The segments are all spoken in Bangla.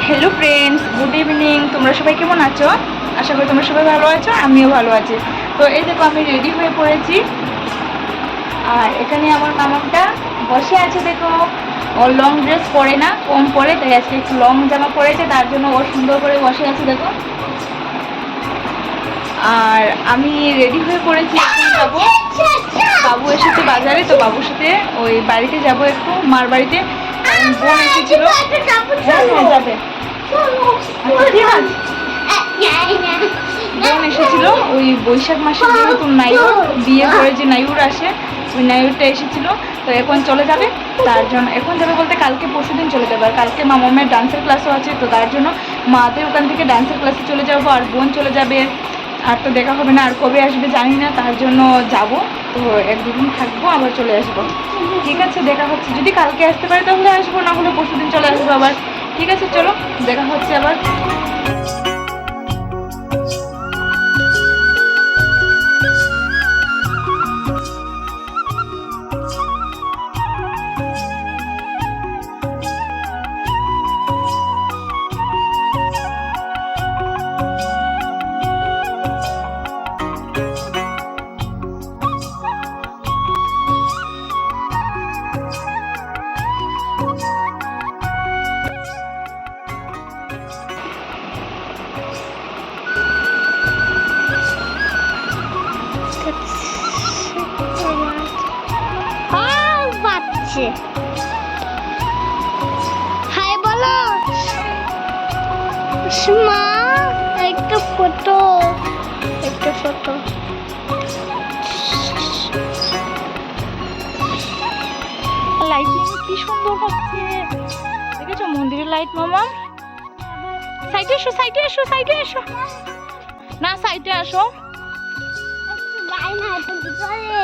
Hello friends, good evening. তোমরা সবাই কেমন আছো? আশা করি তোমরা সবাই ভালো আছো, আমিও ভালো আছি। তো এই দেখো আমি রেডি হয়ে পড়েছি, আর এখানে আমার মামাটা বসে আছে। দেখো ও লং ড্রেস পরে না, কম পরে, তাই আজকে একটু লং জামা পরেছে, তার জন্য ও সুন্দর করে বসে আছে দেখো। আর আমি রেডি হয়ে পড়েছি, এখন যাবো। বাবু এসেছে বাজারে, তো বাবুর সাথে ওই বাড়িতে যাব, একটু মার বাড়িতে। বোন এসেছিল। হ্যাঁ হ্যাঁ যাবে। ঠিক আছে। বোন এসেছিল ওই বৈশাখ মাসে, যেহেতু নাইউর বিয়ে করে যে নাইউর আসে, ওই নাইউরটা এসেছিল। তো এখন চলে যাবে, তার জন্য এখন যাবে বলতে কালকে পরশুদিন চলে যাবে। আর কালকে মামামের ডান্সের ক্লাসও আছে, তো তার জন্য মাদের ওখান থেকে ডান্সের ক্লাসে চলে যাবো, আর বোন চলে যাবে। আর তো দেখা হবে না, আর কবে আসবে জানি না, তার জন্য যাব। তো এক দুদিন থাকবো, আবার চলে আসবো। ঠিক আছে, দেখা হচ্ছে। যদি কালকে আসতে পারি তাহলে আসবো, না হলে পরশুদিন চলে আসবো আবার। ঠিক আছে, চলো দেখা হচ্ছে আবার। হাই বলো মা, একটা ফটো, একটা ফটো। লাইটিং কি সুন্দর হচ্ছে, দেখেছো মন্দিরের লাইট? মামা সাইডে এসো, সাইডে এসো, সাইডে এসো। না সাইডে আসো।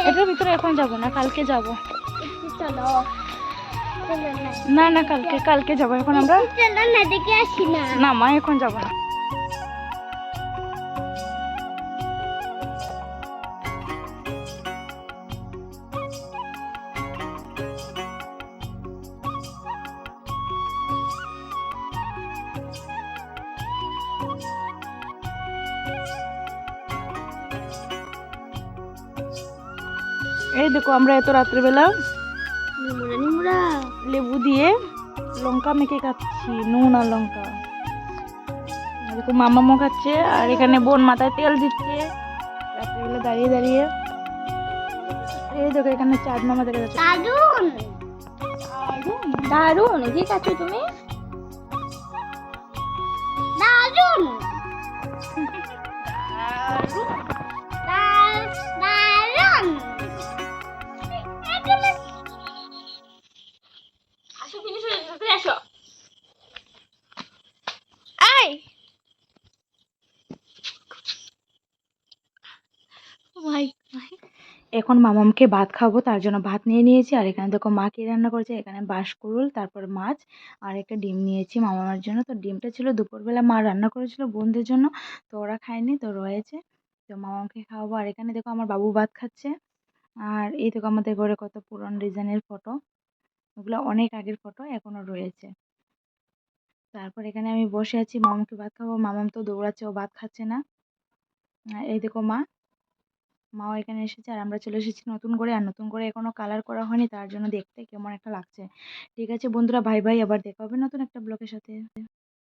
এটার ভিতরে এখন যাব না, কালকে যাব। চলো না না, কালকে কালকে যাবো। এখন আমরা চলো না, দেখে আসি না। না মা, এখন যাব না। এই দেখো আমরা এত রাত্রেবেলা নিমুরা লেবু দিয়ে লঙ্কা মেখে খাচ্ছি, নুন আর লঙ্কা। আর দেখো মামামও খাচ্ছে, আর এখানে বোন মাথায় তেল দিচ্ছে রাত্রেবেলা দাঁড়িয়ে দাঁড়িয়ে। এই দেখো এখানে চাঁদ মামা দেখা যাচ্ছে। দারুন দারুন দারুন, ঠিক আছে তুমি। দারুন দারুন। আসো, ফিনিশ হয়ে গেছে, আসো। আই এখন মামামকে ভাত খাবো, তার জন্য ভাত নিয়ে নিয়েছি। আর এখানে দেখো মা কি রান্না করেছে, এখানে বাঁশকুড়ুল, তারপর মাছ আর একটা ডিম নিয়েছি মামার জন্য। তো ডিমটা ছিল দুপুরবেলা মা রান্না করেছিল বোনদের জন্য, তো ওরা খায়নি, তো রয়েছে। তো মামামকে খাওয়াবো। আর এখানে দেখো আমার বাবু ভাত খাচ্ছে। আর এই দেখো আমাদের ঘরে কত পুরনো ডিজাইনের ফটো, ওগুলো অনেক আগের ফটো, এখনো রয়েছে। তারপর এখানে আমি বসে আছি, মামাকে ভাত খাবো। মামাম তো দৌড়াচ্ছে, ও ভাত খাচ্ছে না। আর এই দেখো মাও এখানে এসেছে, আর আমরা চলে এসেছি নতুন করে। আর নতুন করে এখনো কালার করা হয়নি, তার জন্য দেখতে কেমন একটা লাগছে। ঠিক আছে বন্ধুরা, বাই বাই, আবার দেখা হবে নতুন একটা ব্লগের সাথে।